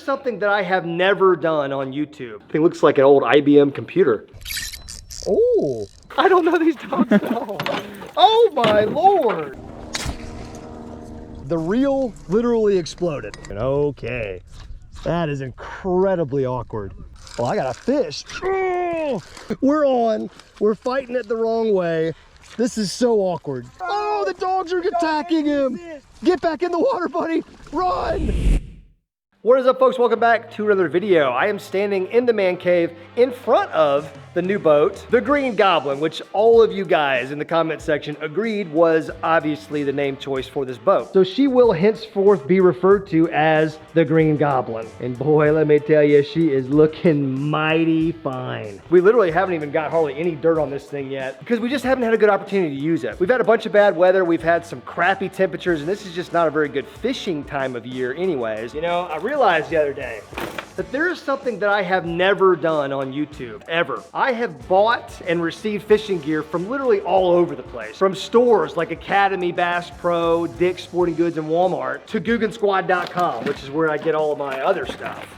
something that I have never done on YouTube. It looks like an old IBM computer. Oh, I don't know these dogs at all. Oh my Lord. The reel literally exploded. Okay, that is incredibly awkward. Well, I got a fish. Oh, we're fighting it the wrong way. This is so awkward. Oh, the dogs are attacking him. Get back in the water, buddy. Run. What is up, folks? Welcome back to another video. I am standing in the man cave in front of the new boat, the Green Goblin, which all of you guys in the comment section agreed was obviously the name choice for this boat. So she will henceforth be referred to as the Green Goblin. And boy, let me tell you, she is looking mighty fine. We literally haven't even got hardly any dirt on this thing yet because we just haven't had a good opportunity to use it. We've had a bunch of bad weather. We've had some crappy temperatures, and this is just not a very good fishing time of year anyways. You know, I realized the other day that there is something that I have never done on YouTube, ever. I have bought and received fishing gear from literally all over the place. From stores like Academy, Bass Pro, Dick's Sporting Goods, and Walmart, to GuggenSquad.com, which is where I get all of my other stuff.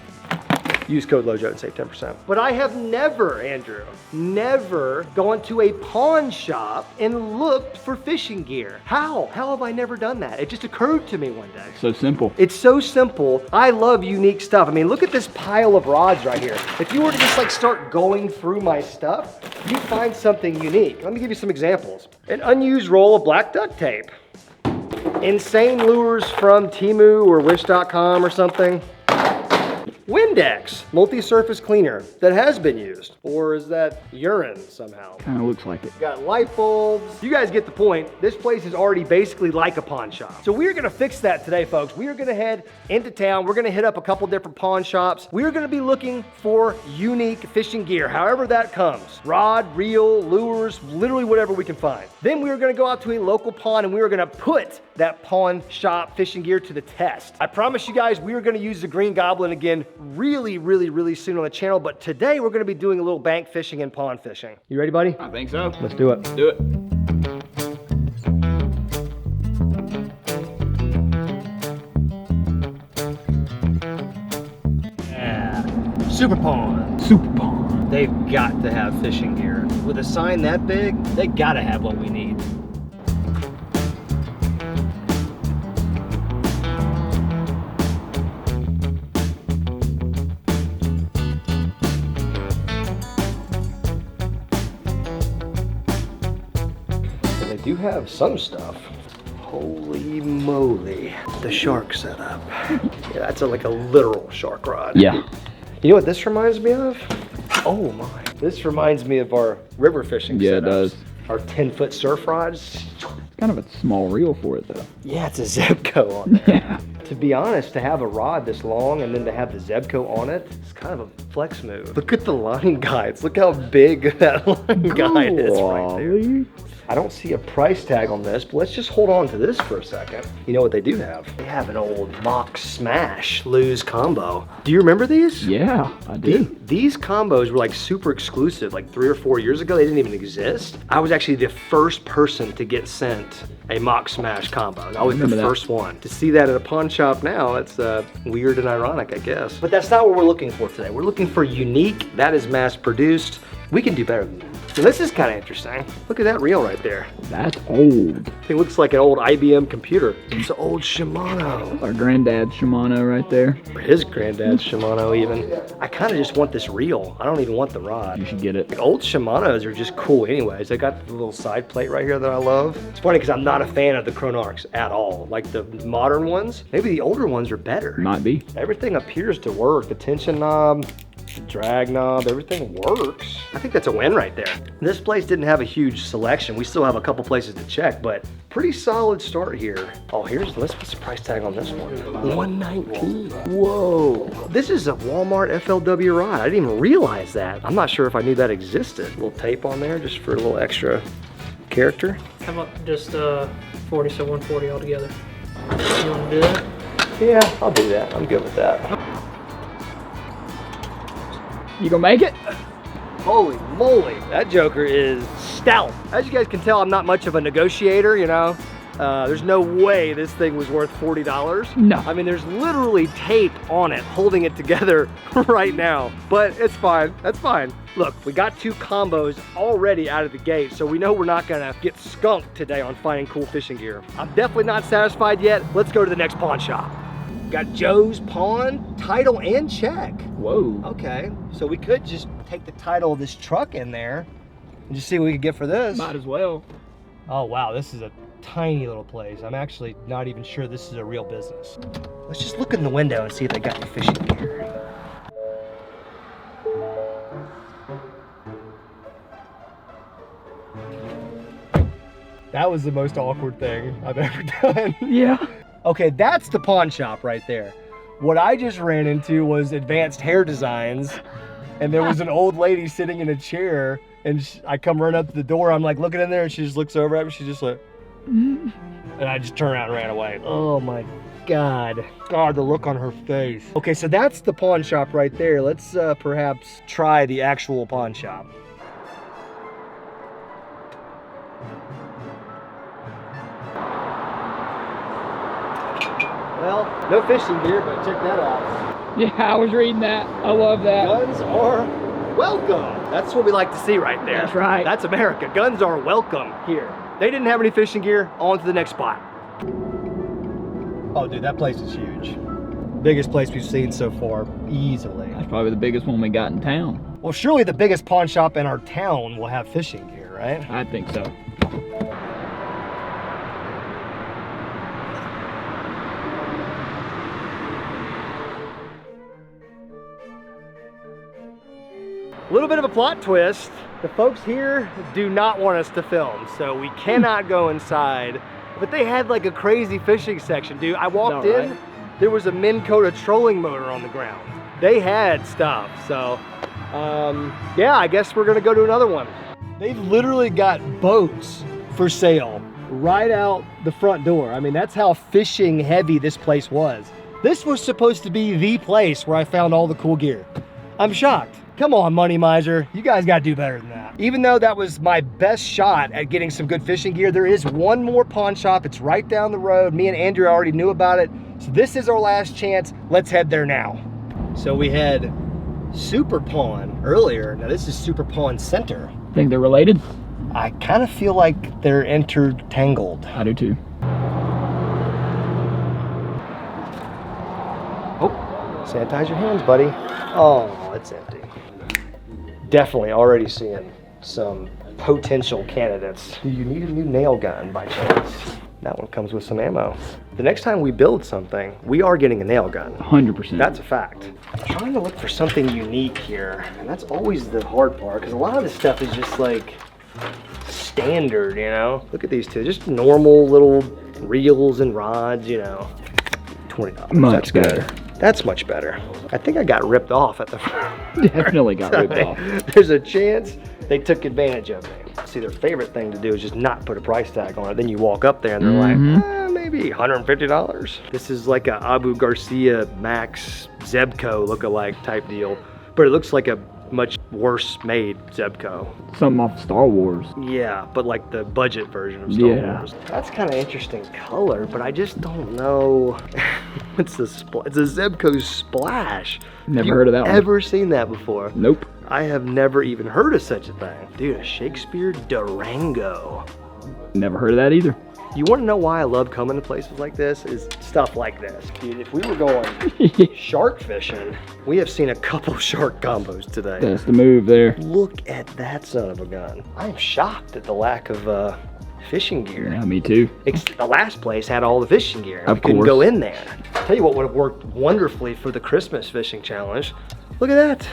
Use code LOJO and save 10%. But I have never, Andrew, never gone to a pawn shop and looked for fishing gear. How have I never done that? It just occurred to me one day. So simple. It's so simple. I love unique stuff. I mean, look at this pile of rods right here. If you were to just like start going through my stuff, you find something unique. Let me give you some examples. An unused roll of black duct tape. Insane lures from Temu or Wish.com or something. Windex, multi-surface cleaner that has been used. Or is that urine somehow? Kind of looks like it. Got light bulbs. You guys get the point. This place is already basically like a pawn shop. So we're gonna fix that today, folks. We are gonna head into town. We're gonna hit up a couple different pawn shops. We're gonna be looking for unique fishing gear, however that comes. Rod, reel, lures, literally whatever we can find. Then we are gonna go out to a local pawn and we are gonna put that pawn shop fishing gear to the test. I promise you guys, we are gonna use the Green Goblin again really soon on the channel, but today we're gonna be doing a little bank fishing and pond fishing. You ready, buddy? I think so. Let's do it. Let's do it. Yeah, Super Pond. Super pond. They've got to have fishing gear. With a sign that big, they gotta have what we need. Do have some stuff. Holy moly. The shark setup. Yeah, that's like a literal shark rod. Yeah. You know what this reminds me of? Oh my. This reminds me of our river fishing Yeah, setups. it does. Our 10-foot surf rods. It's kind of a small reel for it though. Yeah, it's a Zebco on there. Yeah. To be honest, to have a rod this long and then to have the Zebco on it, it's kind of a flex move. Look at the line guides. Look how big that line guide is right there. I don't see a price tag on this, but let's just hold on to this for a second. You know what they do have? They have an old Mock Smash Lose combo. Do you remember these? Yeah, I do. These combos were like super exclusive, like 3 or 4 years ago. They didn't even exist. I was actually the first person to get sent a Mock Smash combo. I was the first one. To see that at a pawn shop now, that's weird and ironic, I guess. But that's not what we're looking for today. We're looking for unique, that is mass produced. We can do better than that. So this is kind of interesting. Look at that reel right there. That's old. It looks like an old IBM computer. It's an old Shimano. Our granddad's Shimano right there. Or his granddad's Shimano even. I kind of just want this reel. I don't even want the rod. You should get it. Like, old Shimanos are just cool anyways. They got the little side plate right here that I love. It's funny because I'm not a fan of the Chronarchs at all. Like the modern ones, maybe the older ones are better. Might be. Everything appears to work. The tension knob, the drag knob, everything works. I think that's a win right there. This place didn't have a huge selection. We still have a couple places to check, but pretty solid start here. Oh, what's the price tag on this one? $119. Whoa. This is a Walmart FLW rod. I didn't even realize that. I'm not sure if I knew that existed. A little tape on there just for a little extra character. How about just 40, so 140 altogether? You want to do that? Yeah, I'll do that. I'm good with that. You gonna make it? Holy moly, that joker is stout. As you guys can tell, I'm not much of a negotiator, you know. There's no way this thing was worth $40. No. I mean, there's literally tape on it holding it together right now, but it's fine. That's fine. Look, we got 2 combos already out of the gate, so we know we're not gonna get skunked today on finding cool fishing gear. I'm definitely not satisfied yet. Let's go to the next pawn shop. Got Joe's Pawn, title and check. Whoa. Okay, so we could just take the title of this truck in there and just see what we could get for this. Might as well. Oh wow, this is a tiny little place. I'm actually not even sure this is a real business. Let's just look in the window and see if they got any fishing gear. That was the most awkward thing I've ever done. Yeah. Okay, that's the pawn shop right there. What I just ran into was Advanced Hair Designs, and there was an old lady sitting in a chair, and I come running up to the door, I'm like looking in there, and she just looks over at me, she's just like, and I just turned around and ran away. Oh my God. God, the look on her face. Okay, so that's the pawn shop right there. Let's perhaps try the actual pawn shop. Well, no fishing gear, but check that out. Yeah, I was reading that. I love that. Guns are welcome. That's what we like to see right there. That's right. That's America. Guns are welcome here. They didn't have any fishing gear. On to the next spot. Oh, dude, that place is huge. Biggest place we've seen so far, easily. That's probably the biggest one we got in town. Well, surely the biggest pawn shop in our town will have fishing gear, right? I think so. A little bit of a plot twist. The folks here do not want us to film, so we cannot go inside. But they had like a crazy fishing section, dude. I walked in, there was a Minn Kota trolling motor on the ground. They had stuff, so yeah, I guess we're gonna go to another one. They've literally got boats for sale right out the front door. I mean, that's how fishing heavy this place was. This was supposed to be the place where I found all the cool gear. I'm shocked. Come on, Money Miser. You guys gotta do better than that. Even though that was my best shot at getting some good fishing gear, there is one more pawn shop. It's right down the road. Me and Andrew already knew about it. So this is our last chance. Let's head there now. So we had Super Pawn earlier. Now this is Super Pawn Center. Think they're related? I kind of feel like they're intertangled. I do too. Oh, sanitize your hands, buddy. Oh, it's empty. Definitely already seeing some potential candidates. Do you need a new nail gun by chance? That one comes with some ammo. The next time we build something, we are getting a nail gun. 100%. That's a fact. I'm trying to look for something unique here, and that's always the hard part, because a lot of this stuff is just like standard, you know? Look at these two, just normal little reels and rods, you know. $20. Much better. That's much better. I think I got ripped off at the Definitely got ripped off. There's a chance they took advantage of me. See, their favorite thing to do is just not put a price tag on it. Then you walk up there and they're like, maybe $150. This is like a Abu Garcia Max Zebco lookalike type deal, but it looks like a much worse made Zebco. Something off Star Wars. Yeah, but like the budget version of Star Wars. That's kind of interesting color, but I just don't know. It's a Zebco Splash. Never heard of that one. Ever seen that before? Nope. I have never even heard of such a thing. Dude, a Shakespeare Durango. Never heard of that either. You want to know why I love coming to places like this? Is stuff like this. Dude, if we were going shark fishing, we have seen a couple shark combos today. That's the move there. Look at that son of a gun. I am shocked at the lack of fishing gear. Yeah, me too. The last place had all the fishing gear. Of We couldn't course. go in there. Tell you what would have worked wonderfully for the Christmas fishing challenge. Look at that.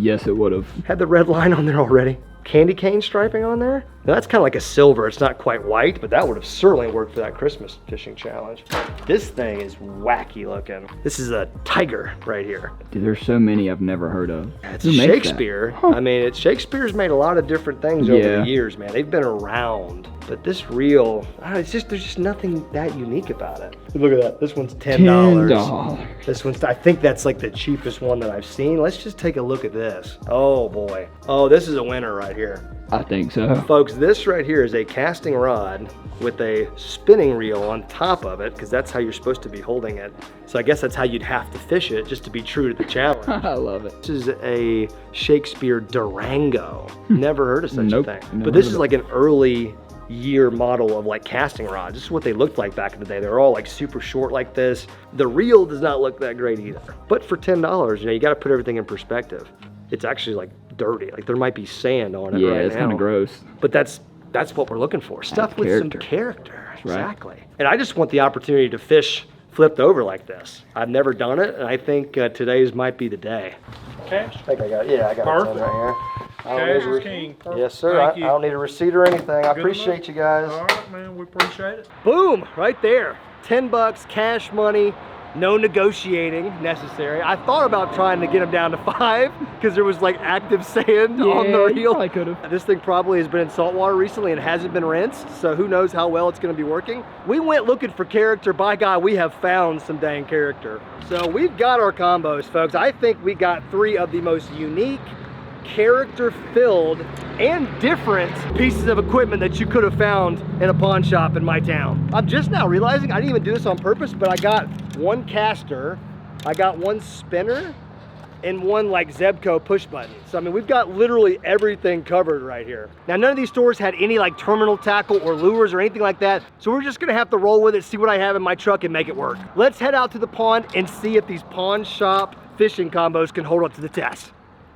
Yes, it would have. Had the red line on there already. Candy cane striping on there. Now that's kind of like a silver. It's not quite white, but that would have certainly worked for that Christmas fishing challenge. This thing is wacky looking. This is a tiger right here. Dude, there's so many I've never heard of. It's Who makes Shakespeare. that? Huh. I mean, Shakespeare's made a lot of different things over the years, man. They've been around. But this reel, there's just nothing that unique about it. Look at that. This one's $10. $10. This one's, I think that's like the cheapest one that I've seen. Let's just take a look at this. Oh boy. Oh, this is a winner right here. I think so. Folks, this right here is a casting rod with a spinning reel on top of it, because that's how you're supposed to be holding it. So I guess that's how you'd have to fish it, just to be true to the challenge. I love it. This is a Shakespeare Durango. Never heard of such Nope, a thing. never But this heard is of like an early year model of like casting rods. This is what they looked like back in the day. They were all like super short like this. The reel does not look that great either. But for $10, you know, you got to put everything in perspective. It's actually like dirty. Like there might be sand on it right now. Yeah, it's kind of gross. But that's what we're looking for. Stuff with some character. Right. Exactly. And I just want the opportunity to fish flipped over like this. I've never done it, and I think today's might be the day. Cash? I think I got it. Yeah, I got Perfect. it right here. Cash is king. Perfect. Yes, sir. I Thank you. don't need a receipt or anything. I Good appreciate enough. you guys. All right, man. We appreciate it. Boom, right there. 10 bucks, cash money, no negotiating necessary. I thought about trying to get them down to 5 because there was like active sand on the reel. I could have. This thing probably has been in salt water recently and hasn't been rinsed, so who knows how well it's going to be working. We went looking for character. By God, we have found some dang character. So we've got our combos, folks. I think we got 3 of the most unique, character-filled, and different pieces of equipment that you could have found in a pawn shop in my town. I'm just now realizing I didn't even do this on purpose, but I got 1 caster, I got 1 spinner, and 1 like Zebco push button. So I mean, we've got literally everything covered right here. Now, none of these stores had any like terminal tackle or lures or anything like that, so we're just gonna have to roll with it, see what I have in my truck, and make it work. Let's head out to the pond and see if these pawn shop fishing combos can hold up to the test.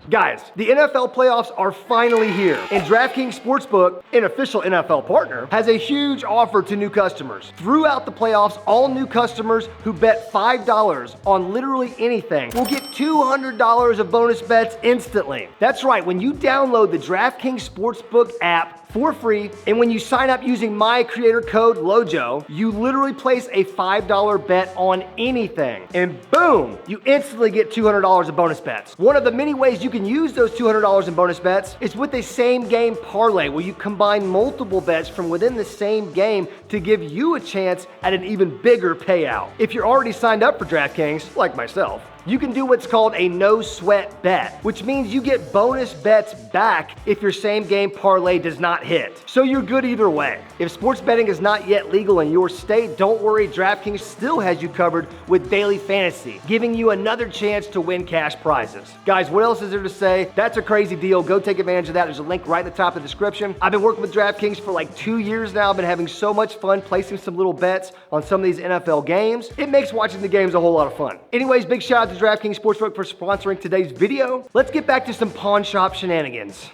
Guys, the NFL playoffs are finally here, and DraftKings Sportsbook, an official NFL partner, has a huge offer to new customers. Throughout the playoffs, all new customers who bet $5 on literally anything will get $200 of bonus bets instantly. That's right, when you download the DraftKings Sportsbook app for free, and when you sign up using my creator code LOJO, you literally place a $5 bet on anything, and boom, you instantly get $200 of bonus bets. One of the many ways you can use those $200 in bonus bets is with a same game parlay, where you combine multiple bets from within the same game to give you a chance at an even bigger payout. If you're already signed up for DraftKings, like myself, you can do what's called a no sweat bet, which means you get bonus bets back if your same game parlay does not hit. So you're good either way. If sports betting is not yet legal in your state, don't worry, DraftKings still has you covered with daily fantasy, giving you another chance to win cash prizes. Guys, what else is there to say? That's a crazy deal. Go take advantage of that. There's a link right at the top of the description. I've been working with DraftKings for like 2 years now. I've been having so much fun placing some little bets on some of these NFL games. It makes watching the games a whole lot of fun. Anyways, big shout out to DraftKings Sportsbook for sponsoring today's video. Let's get back to some pawn shop shenanigans.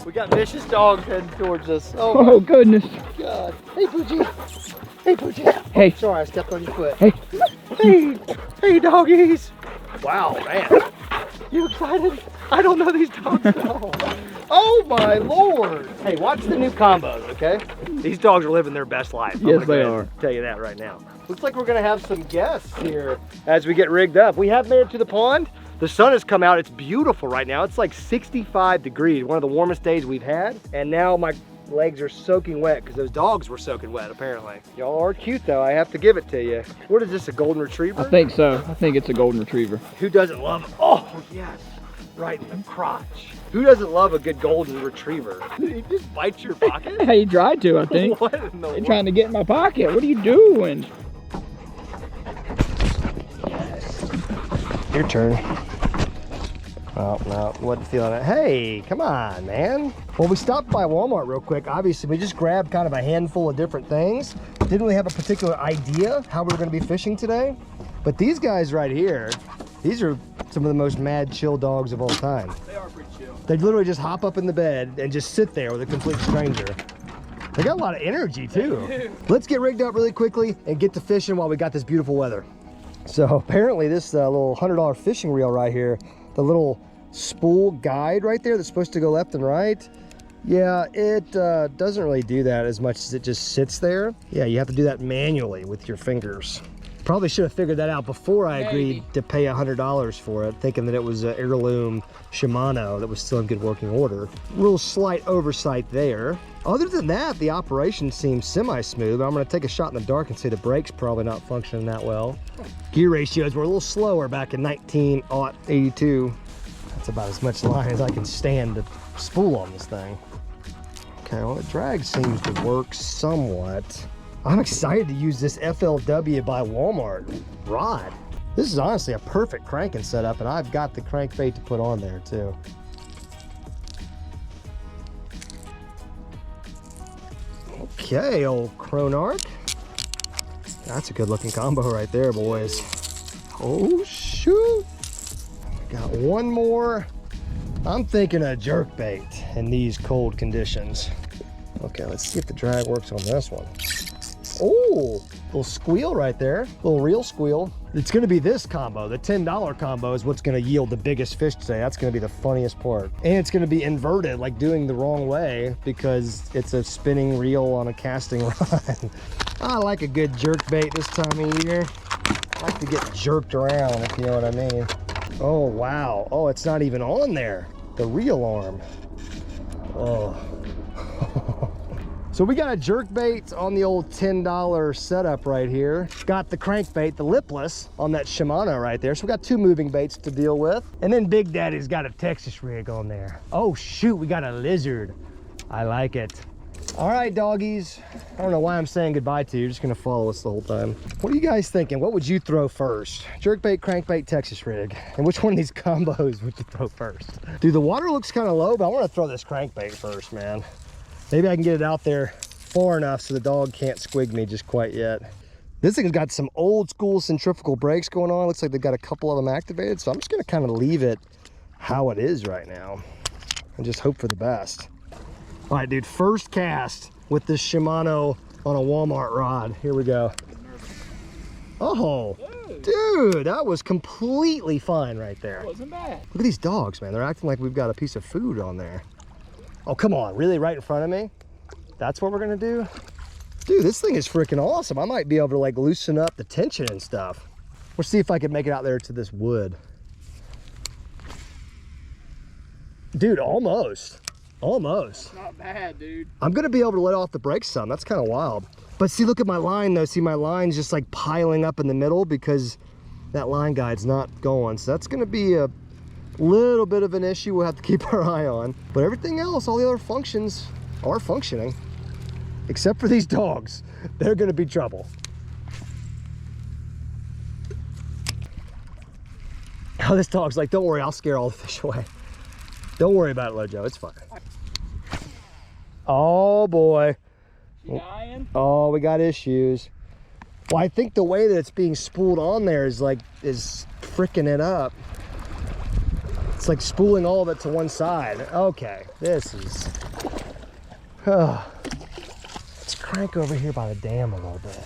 We got vicious dogs heading towards us. Oh, goodness. God. Hey, Poochie. Hey, Poochie. Hey. Sorry, I stepped on your foot. Hey. Hey, doggies. Wow, man. You excited? I don't know these dogs at all. Oh, my Lord. Hey, watch the new combos, okay? These dogs are living their best life. Yes, they are. Tell you that right now. Looks like we're going to have some guests here as we get rigged up. We have made it to the pond. The sun has come out. It's beautiful right now. It's like 65 degrees, one of the warmest days we've had. And now my legs are soaking wet because those dogs were soaking wet, apparently. Y'all are cute, though. I have to give it to you. What is this, a golden retriever? I think so. I think it's a golden retriever. Who doesn't love it? Oh, yes. Right in the crotch. Who doesn't love a good golden retriever? Did he just bite your pocket? He tried to, I think. What in the He's trying to get in my pocket. What are you doing? Your turn. Oh, no, wasn't feeling it. Hey, come on, man. Well, we stopped by Walmart real quick. Obviously, we just grabbed kind of a handful of different things. Didn't really have a particular idea how we were going to be fishing today. But these guys right here, these are some of the most mad chill dogs of all time. They are pretty chill. They literally just hop up in the bed and just sit there with a complete stranger. They got a lot of energy, too. Let's get rigged up really quickly and get to fishing while we got this beautiful weather. So apparently this little $100 fishing reel right here, the little spool guide right there that's supposed to go left and right, yeah, it doesn't really do that as much as it just sits there. Yeah, you have to do that manually with your fingers. Probably should have figured that out before I agreed to pay $100 for it, thinking that it was an heirloom Shimano that was still in good working order. Real slight oversight there. Other than that, the operation seems semi-smooth. I'm gonna take a shot in the dark and say the brake's probably not functioning that well. Gear ratios were a little slower back in 1982. That's about as much line as I can stand to spool on this thing. Okay, well, the drag seems to work somewhat. I'm excited to use this FLW by Walmart rod. This is honestly a perfect cranking setup, and I've got the crankbait to put on there too. Okay, old Cronarch. That's a good looking combo right there, boys. Oh shoot. Got one more. I'm thinking a jerkbait in these cold conditions. Okay, let's see if the drag works on this one. Oh, little squeal right there, little reel squeal. It's gonna be this combo. The $10 combo is what's gonna yield the biggest fish today. That's gonna be the funniest part. And it's gonna be inverted, like doing the wrong way, because it's a spinning reel on a casting rod. I like a good jerk bait this time of year. I like to get jerked around, if you know what I mean. Oh, wow. Oh, it's not even on there. The reel arm. Oh. So we got a jerk bait on the old $10 setup right here. Got the crankbait, the lipless, on that Shimano right there. So we got two moving baits to deal with. And then Big Daddy's got a Texas rig on there. Oh shoot, we got a lizard. I like it. All right, doggies. I don't know why I'm saying goodbye to you. You're just gonna follow us the whole time. What are you guys thinking? What would you throw first? Jerkbait, crankbait, Texas rig. And which one of these combos would you throw first? Dude, the water looks kind of low, but I wanna throw this crankbait first, man. Maybe I can get it out there far enough so the dog can't squig me just quite yet. This thing's got some old school centrifugal brakes going on. Looks like they've got a couple of them activated. So I'm just gonna kind of leave it how it is right now and just hope for the best. All right, dude, first cast with this Shimano on a Walmart rod. Here we go. Oh, dude, that was completely fine right there. That wasn't bad. Look at these dogs, man. They're acting like we've got a piece of food on there. Oh, come on, really right in front of me? That's what we're gonna do? Dude, this thing is freaking awesome. I might be able to like loosen up the tension and stuff. We'll see if I can make it out there to this wood. Dude, almost. Almost. That's not bad, dude. I'm gonna be able to let off the brakes some. That's kind of wild. But see, look at my line though. See, my line's just like piling up in the middle because that line guide's not going. So that's gonna be a little bit of an issue we'll have to keep our eye on. But everything else, all the other functions are functioning. Except for these dogs. They're gonna be trouble. Oh, this dog's like, don't worry, I'll scare all the fish away. Don't worry about it, LOJO, it's fine. Oh boy. You dying? Oh, we got issues. Well, I think the way that it's being spooled on there is freaking it up. It's like spooling all of it to one side. Okay, this is... Let's crank over here by the dam a little bit.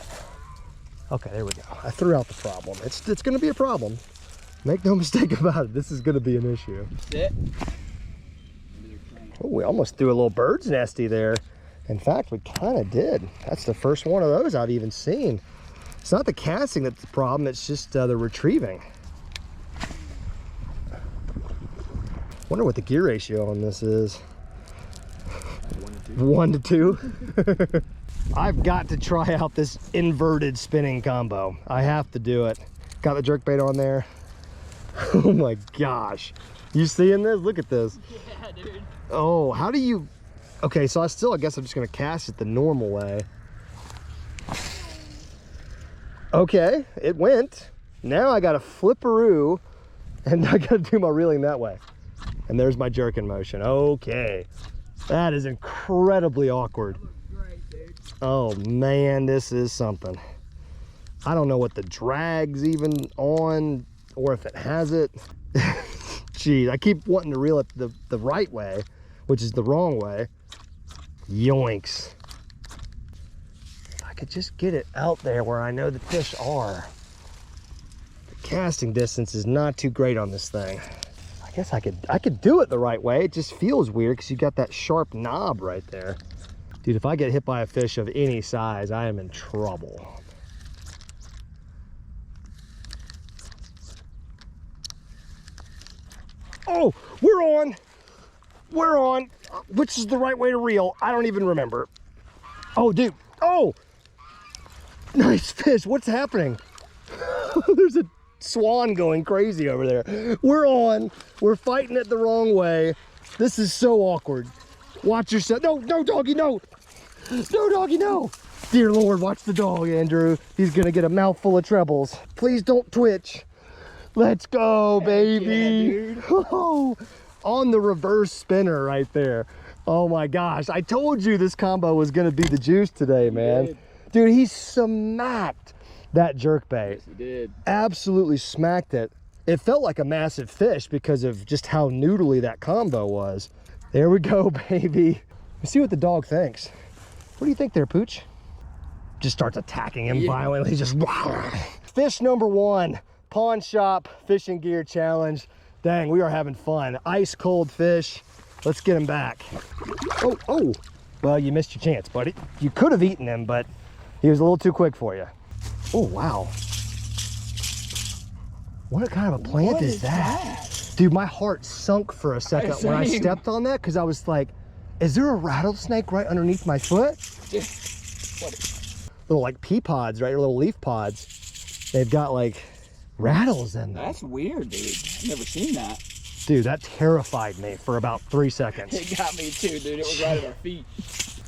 Okay, there we go. I threw out the problem. It's gonna be a problem. Make no mistake about it, this is gonna be an issue. Sit. Oh, we almost threw a little bird's nesty there. In fact, we kind of did. That's the first one of those I've even seen. It's not the casting that's the problem, it's just the retrieving. Wonder what the gear ratio on this is. 1 to 2. I've got to try out this inverted spinning combo. I have to do it. Got the jerkbait on there. Oh my gosh. You seeing this? Look at this. Yeah, dude. Oh, how do you... Okay, so I guess I'm just gonna cast it the normal way. Okay, it went. Now I gotta flipperoo and I gotta do my reeling that way. And there's my jerking motion. Okay. That is incredibly awkward. That looks great, dude. Oh man, this is something. I don't know what the drag's even on or if it has it. Geez, I keep wanting to reel it the right way, which is the wrong way. Yoinks. If I could just get it out there where I know the fish are. The casting distance is not too great on this thing. I guess I could do it the right way. It just feels weird because you got that sharp knob right there. Dude, if I get hit by a fish of any size, I am in trouble. Oh, we're on. We're on. Which is the right way to reel? I don't even remember. Oh, dude. Oh, nice fish. What's happening? There's a swan going crazy over there. We're on. We're fighting it the wrong way. This is so awkward. Watch yourself. No, no, doggy, no. No, doggy, no. Dear Lord, watch the dog, Andrew. He's gonna get a mouthful of trebles. Please don't twitch. Let's go, baby. Yeah, dude. Oh, on the reverse spinner right there. Oh my gosh, I told you this combo was gonna be the juice today, man. Dude, he smacked that jerkbait. Yes, he did. Absolutely smacked it. It felt like a massive fish because of just how noodly that combo was. There we go, baby. Let's see what the dog thinks. What do you think there, Pooch? Just starts attacking him violently. Just fish number one, pawn shop fishing gear challenge. Dang, we are having fun. Ice cold fish. Let's get him back. Oh, oh. Well, you missed your chance, buddy. You could have eaten him, but he was a little too quick for you. Oh, wow. What kind of a plant is that? Dude, my heart sunk for a second when I stepped on that because I was like, is there a rattlesnake right underneath my foot? Little like pea pods, right? Little leaf pods. They've got like rattles in them. That's weird, dude. I've never seen that. Dude, that terrified me for about 3 seconds. It got me too, dude. It was right at our feet.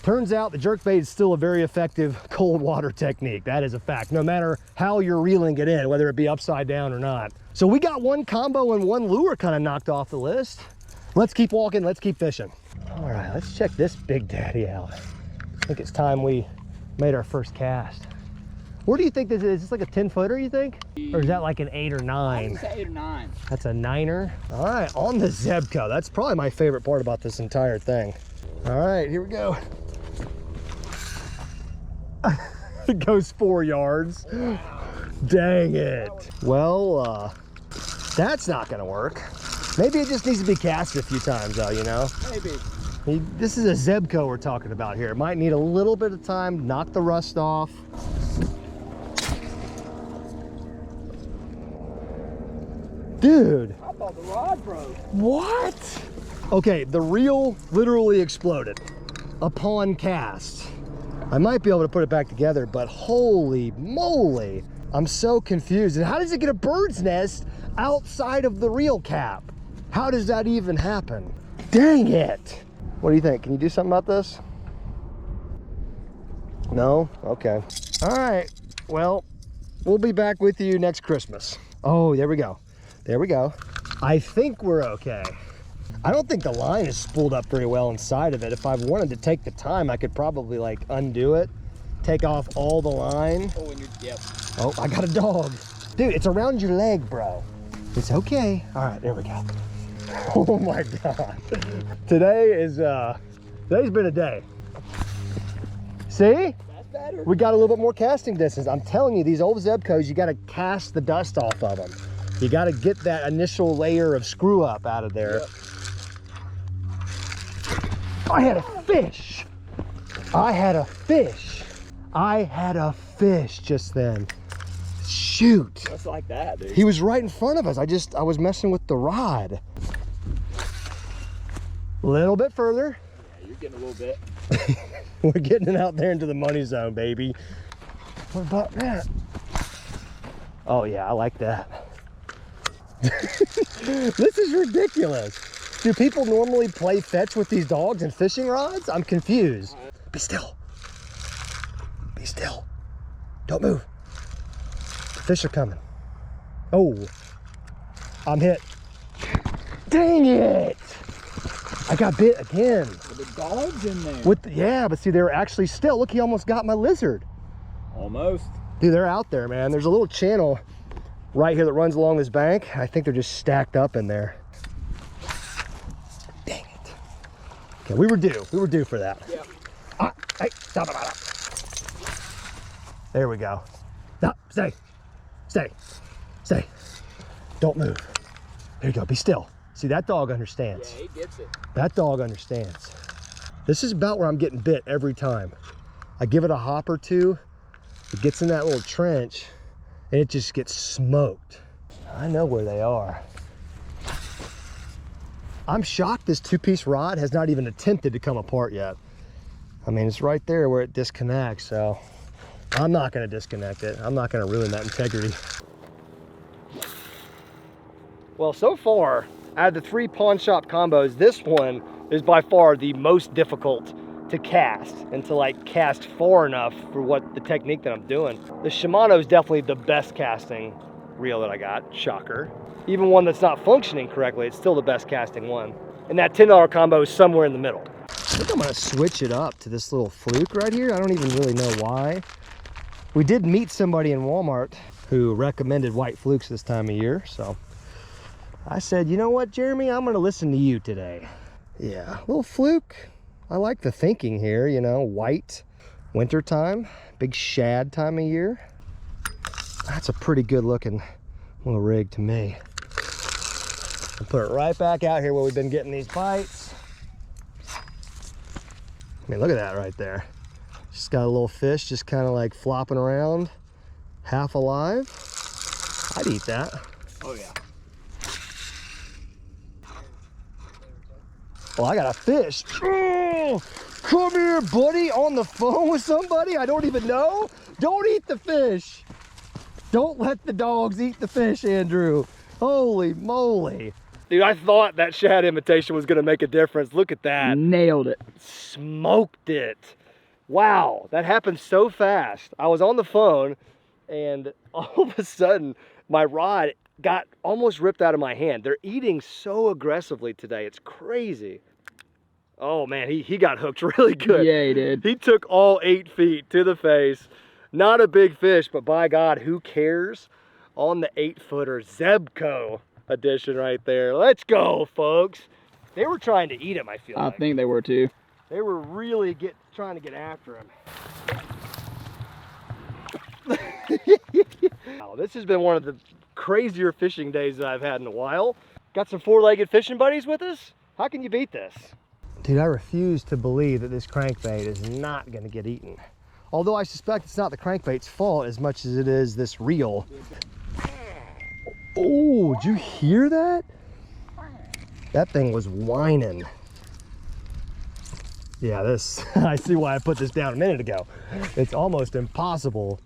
Turns out the jerkbait is still a very effective cold water technique. That is a fact, no matter how you're reeling it in, whether it be upside down or not. So we got one combo and one lure kind of knocked off the list. Let's keep walking, let's keep fishing. All right, let's check this big daddy out. I think it's time we made our first cast. Where do you think this is? Is this like a 10-footer, you think? Or is that like an 8 or 9? It's 8 or 9. That's a 9er. All right, on the Zebco. That's probably my favorite part about this entire thing. All right, here we go. It goes 4 yards. Dang it. Well, that's not gonna work. Maybe it just needs to be casted a few times though, you know? Maybe. This is a Zebco we're talking about here. It might need a little bit of time to knock the rust off. Dude. I thought the rod broke. What? Okay, the reel literally exploded upon cast. I might be able to put it back together, but holy moly, I'm so confused. And how does it get a bird's nest outside of the reel cap? How does that even happen? Dang it. What do you think? Can you do something about this? No? Okay. All right, well, we'll be back with you next Christmas. Oh, there we go. There we go. I think we're okay. I don't think the line is spooled up very well inside of it. If I wanted to take the time, I could probably like undo it, take off all the line. Oh, and you're, yep. Oh, I got a dog. Dude, it's around your leg, bro. It's okay. All right, there we go. Oh my God. Today's been a day. See? That's better. We got a little bit more casting distance. I'm telling you, these old Zebcos, you got to cast the dust off of them. You got to get that initial layer of screw up out of there. Yep. I had a fish. I had a fish. I had a fish just then. Shoot. Just like that, dude. He was right in front of us. I was messing with the rod. A little bit further. Yeah, you're getting a little bit. We're getting it out there into the money zone, baby. What about that? Oh yeah, I like that. This is ridiculous. Do people normally play fetch with these dogs and fishing rods? I'm confused. Be still. Be still. Don't move. The fish are coming. Oh, I'm hit. Dang it. I got bit again. With the dogs in there. Yeah, but see, they're actually still. Look, he almost got my lizard. Almost. Dude, they're out there, man. There's a little channel right here that runs along this bank. I think they're just stacked up in there. Dang it. Okay, we were due. We were due for that. Yep. Hey, stop. There we go. No, stay. Stay. Stay. Don't move. There you go. Be still. See, that dog understands. Yeah, he gets it. That dog understands. This is about where I'm getting bit every time. I give it a hop or two. It gets in that little trench and it just gets smoked. I know where they are. I'm shocked this 2-piece rod has not even attempted to come apart yet. I mean, it's right there where it disconnects, so I'm not gonna disconnect it. I'm not gonna ruin that integrity. Well, so far, out of the 3 pawn shop combos, this one is by far the most difficult to cast and to like cast far enough for what the technique that I'm doing. The Shimano is definitely the best casting reel that I got, shocker. Even one that's not functioning correctly, it's still the best casting one. And that $10 combo is somewhere in the middle. I think I'm gonna switch it up to this little fluke right here. I don't even really know why. We did meet somebody in Walmart who recommended white flukes this time of year, so I said, you know what, Jeremy, I'm gonna listen to you today. Yeah, little fluke. I like the thinking here, you know, white, winter time, big shad time of year. That's a pretty good looking little rig to me. I'll put it right back out here where we've been getting these bites. I mean, look at that right there. Just got a little fish just kind of like flopping around, half alive. I'd eat that. Oh yeah. Well, I got a fish. Oh, come here, buddy, on the phone with somebody I don't even know. Don't eat the fish. Don't let the dogs eat the fish, Andrew. Holy moly. Dude, I thought that shad imitation was gonna make a difference. Look at that. Nailed it. Smoked it. Wow, that happened so fast. I was on the phone and all of a sudden my rod got almost ripped out of my hand. They're eating so aggressively today. It's crazy. Oh man, he got hooked really good. Yeah, he did. He took all 8 feet to the face. Not a big fish, but by God, who cares? On the 8-footer Zebco edition right there. Let's go, folks. They were trying to eat him, I feel like. I think they were too. They were really trying to get after him. Wow, this has been one of the crazier fishing days that I've had in a while. Got some 4-legged fishing buddies with us. How can you beat this? Dude, I refuse to believe that this crankbait is not gonna get eaten. Although I suspect it's not the crankbait's fault as much as it is this reel. Oh, did you hear that? That thing was whining. Yeah, this, I see why I put this down a minute ago. It's almost impossible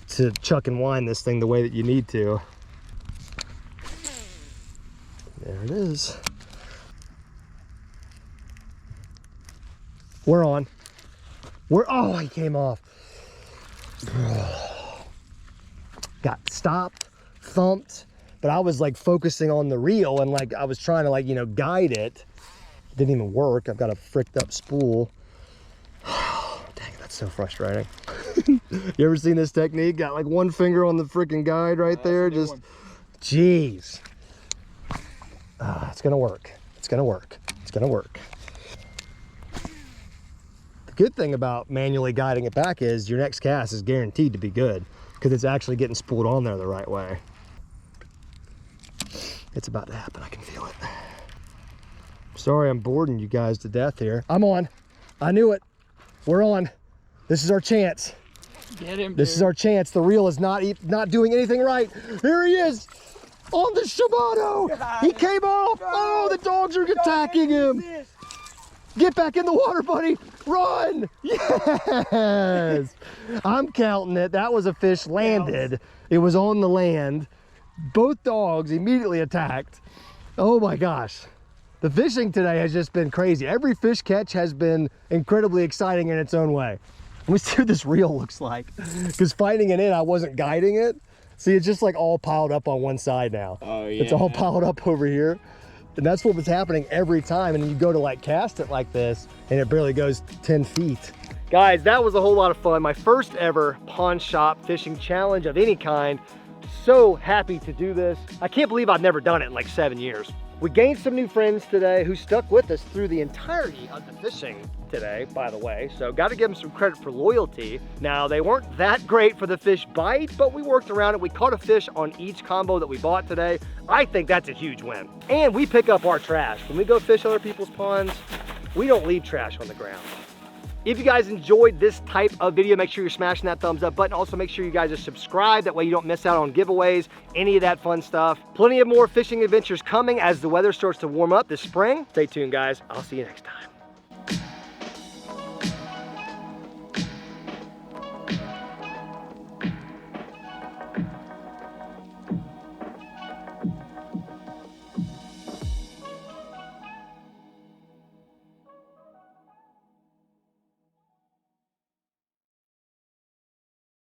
to chuck and wind this thing the way that you need to. There it is. We're on. Oh, he came off. Got stopped, thumped, but I was like focusing on the reel and like I was trying to like, you know, guide it. Didn't even work. I've got a fricked up spool. Dang, that's so frustrating. You ever seen this technique? Got like one finger on the freaking guide right there. Just, jeez. It's gonna work. It's gonna work. It's gonna work. The good thing about manually guiding it back is your next cast is guaranteed to be good because it's actually getting spooled on there the right way. It's about to happen. I can feel it. Sorry, I'm boring you guys to death here. I'm on. I knew it. We're on. This is our chance. Get him. This is our chance. The reel is not doing anything right. Here he is on the Shimano. He came off. Oh, the dogs are attacking him. Get back in the water, buddy. Run. Yes. I'm counting it. That was a fish landed. It was on the land. Both dogs immediately attacked. Oh my gosh. The fishing today has just been crazy. Every fish catch has been incredibly exciting in its own way. Let me see what this reel looks like. Because finding it in, I wasn't guiding it. See, it's just like all piled up on one side now. Oh yeah. It's all piled up over here. And that's what was happening every time. And then you go to like cast it like this and it barely goes 10 feet. Guys, that was a whole lot of fun. My first ever pawn shop fishing challenge of any kind. So happy to do this. I can't believe I've never done it in like 7 years. We gained some new friends today who stuck with us through the entirety of the fishing today, by the way. So got to give them some credit for loyalty. Now, they weren't that great for the fish bite, but we worked around it. We caught a fish on each combo that we bought today. I think that's a huge win. And we pick up our trash. When we go fish other people's ponds, we don't leave trash on the ground. If you guys enjoyed this type of video, make sure you're smashing that thumbs up button. Also, make sure you guys are subscribed. That way you don't miss out on giveaways, any of that fun stuff. Plenty of more fishing adventures coming as the weather starts to warm up this spring. Stay tuned, guys. I'll see you next time.